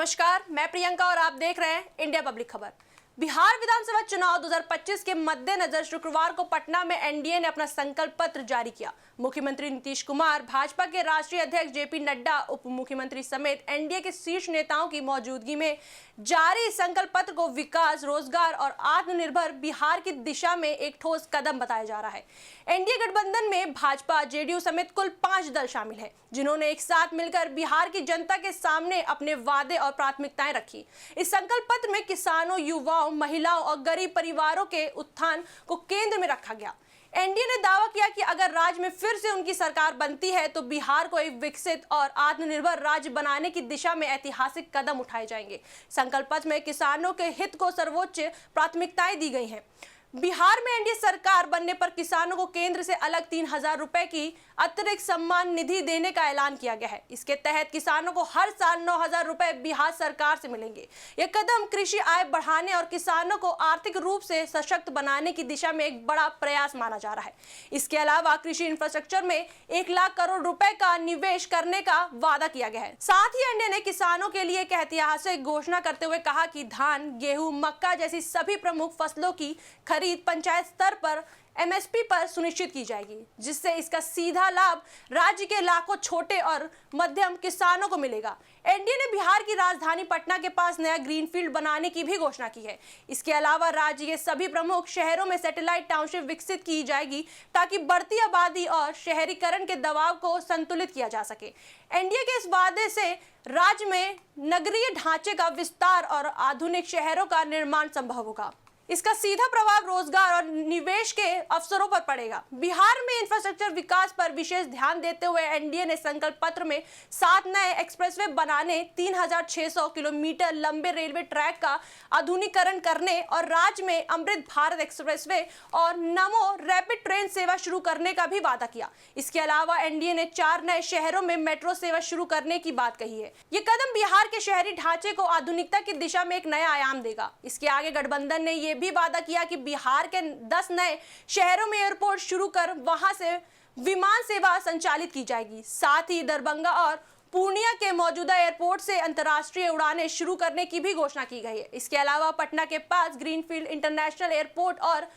नमस्कार, मैं प्रियंका और आप देख रहे हैं इंडिया पब्लिक खबर। बिहार विधानसभा चुनाव 2025 के मद्देनजर शुक्रवार को पटना में एनडीए ने अपना संकल्प पत्र जारी किया। मुख्यमंत्री नीतीश कुमार, भाजपा के राष्ट्रीय अध्यक्ष जेपी नड्डा, उप मुख्यमंत्री समेत एनडीए के शीर्ष नेताओं की मौजूदगी में जारी संकल्प पत्र को विकास, रोजगार और आत्मनिर्भर बिहार की दिशा में एक ठोस कदम बताया जा रहा है। एनडीए गठबंधन में भाजपा, जेडीयू समेत कुल 5 दल शामिल हैं, जिन्होंने एक साथ मिलकर बिहार की जनता के सामने अपने वादे और प्राथमिकताएं रखी। इस संकल्प पत्र में किसानों, युवाओं, महिलाओं और गरीब परिवारों के उत्थान को केंद्र में रखा गया। एनडीए ने दावा किया कि अगर राज्य में फिर से उनकी सरकार बनती है तो बिहार को एक विकसित और आत्मनिर्भर राज्य बनाने की दिशा में ऐतिहासिक कदम उठाए जाएंगे। संकल्प पत्र में किसानों के हित को सर्वोच्च प्राथमिकताएं दी गई हैं। बिहार में एनडीए सरकार बनने पर किसानों को केंद्र से अलग 3,000 रुपए की अतिरिक्त सम्मान निधि देने का ऐलान किया गया है। इसके तहत किसानों को हर साल 9,000 रुपए बिहार सरकार से मिलेंगे। यह कदम कृषि आय बढ़ाने और किसानों को आर्थिक रूप से सशक्त बनाने की दिशा में एक बड़ा प्रयास माना जा रहा है। इसके अलावा कृषि इंफ्रास्ट्रक्चर में 1 लाख करोड़ रुपए का निवेश करने का वादा किया गया है। साथ ही एनडीए ने किसानों के लिए एक ऐतिहासिक घोषणा करते हुए कहा कि धान, गेहूं, मक्का जैसी सभी प्रमुख फसलों की खरीद पंचायत स्तर पर एमएसपी पर सुनिश्चित की जाएगी, जिससे इसका सीधा लाभ राज्य के लाखों छोटे और मध्यम किसानों को मिलेगा। एनडीए ने बिहार की राजधानी पटना के पास नया ग्रीनफील्ड बनाने की भी घोषणा की है। इसके अलावा राज्य के सभी प्रमुख शहरों में सैटेलाइट टाउनशिप विकसित की जाएगी ताकि बढ़ती आबादी और शहरीकरण के दबाव को संतुलित किया जा सके। एनडीए के इस वादे से राज्य में नगरीय ढांचे का विस्तार और आधुनिक शहरों का निर्माण संभव होगा। इसका सीधा प्रभाव रोजगार और निवेश के अवसरों पर पड़ेगा। बिहार में इंफ्रास्ट्रक्चर विकास पर विशेष ध्यान देते हुए एनडीए ने संकल्प पत्र में 7 नए एक्सप्रेसवे बनाने, 3,600 किलोमीटर लंबे रेलवे ट्रैक का आधुनिकीकरण करने और राज्य में अमृत भारत एक्सप्रेसवे और नमो रैपिड ट्रेन सेवा शुरू करने का भी वादा किया। इसके अलावा एनडीए ने 4 नए शहरों में मेट्रो सेवा शुरू करने की बात कही है। ये कदम बिहार के शहरी ढांचे को आधुनिकता की दिशा में एक नया आयाम देगा। इसके आगे गठबंधन ने भी वादा किया कि बिहार के 10 नए शहरों में एयरपोर्ट शुरू कर वहां से विमान सेवा संचालित की जाएगी। साथ ही दरभंगा और पूर्णिया के मौजूदा एयरपोर्ट से अंतर्राष्ट्रीय उड़ानें शुरू करने की भी घोषणा की गई है। इसके अलावा पटना के पास ग्रीनफील्ड इंटरनेशनल एयरपोर्ट और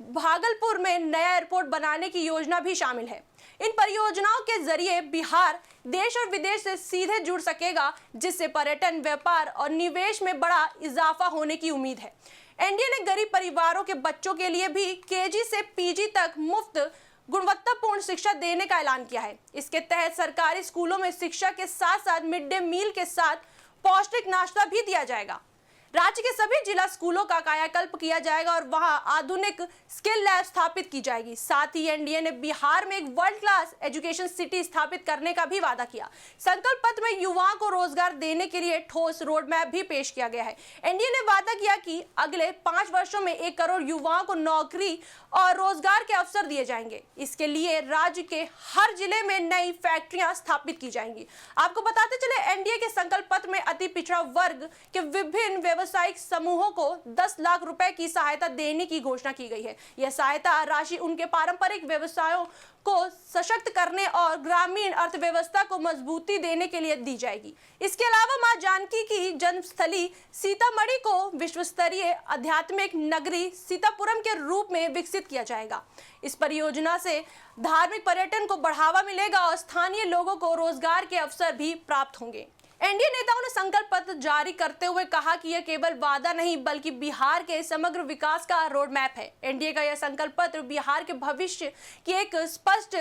भागलपुर में नया एयरपोर्ट बनाने की योजना भी शामिल है। इन परियोजनाओं के जरिए बिहार देश और विदेश से सीधे जुड़ सकेगा, जिससे पर्यटन, व्यापार और निवेश में बड़ा इजाफा होने की उम्मीद है। एनडीए ने गरीब परिवारों के बच्चों के लिए भी केजी से पीजी तक मुफ्त गुणवत्तापूर्ण शिक्षा देने का ऐलान किया है। इसके तहत सरकारी स्कूलों में शिक्षा के साथ साथ मिड डे मील के साथ पौष्टिक नाश्ता भी दिया जाएगा। राज्य के सभी जिला स्कूलों का कायाकल्प किया जाएगा और वहां आधुनिक स्किल लैब स्थापित की जाएगी। साथ ही एनडीए ने बिहार में एक वर्ल्ड क्लास एजुकेशन सिटी स्थापित करने का भी वादा किया। संकल्प पत्र में युवाओं को रोजगार देने के लिए ठोस रोड मैप भी पेश किया गया है। एनडीए ने वादा किया कि अगले 5 वर्षों में 1 करोड़ युवाओं को नौकरी और रोजगार के अवसर दिए जाएंगे। इसके लिए राज्य के हर जिले में नई फैक्ट्रियां स्थापित की जाएंगी। आपको बताते चले, एनडीए के संकल्प पत्र में अति पिछड़ा वर्ग के विभिन्न व्यावसायिक समूहों को 10 लाख रुपए की सहायता देने की घोषणा की गई है। यह सहायता राशि उनके पारंपरिक व्यवसायों को सशक्त करने और ग्रामीण अर्थव्यवस्था को मजबूती देने के लिए दी जाएगी। इसके अलावा मां जानकी की जन्मस्थली सीतामढ़ी को विश्व स्तरीय आध्यात्मिक नगरी सीतापुरम के रूप में विकसित किया जाएगा। इस परियोजना से धार्मिक पर्यटन को बढ़ावा मिलेगा और स्थानीय लोगों को रोजगार के अवसर भी प्राप्त होंगे। एनडीए नेताओं ने संकल्प पत्र जारी करते हुए कहा कि यह केवल वादा नहीं बल्कि बिहार के समग्र विकास का रोड मैप है। एनडीए का यह संकल्प पत्र बिहार के भविष्य की एक स्पष्ट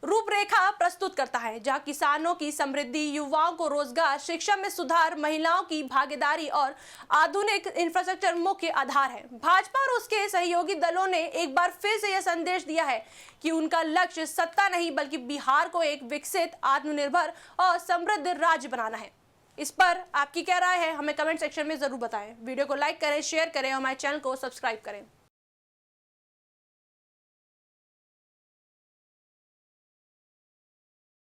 रूपरेखा प्रस्तुत करता है, जहां किसानों की समृद्धि, युवाओं को रोजगार, शिक्षा में सुधार, महिलाओं की भागीदारी और आधुनिक इंफ्रास्ट्रक्चर मुख्य आधार है। भाजपा और उसके सहयोगी दलों ने एक बार फिर से यह संदेश दिया है कि उनका लक्ष्य सत्ता नहीं बल्कि बिहार को एक विकसित, आत्मनिर्भर और समृद्ध राज्य बनाना है। इस पर आपकी क्या राय है, हमें कमेंट सेक्शन में जरूर बताएं। वीडियो को लाइक करें, शेयर करें और हमारे चैनल को सब्सक्राइब करें।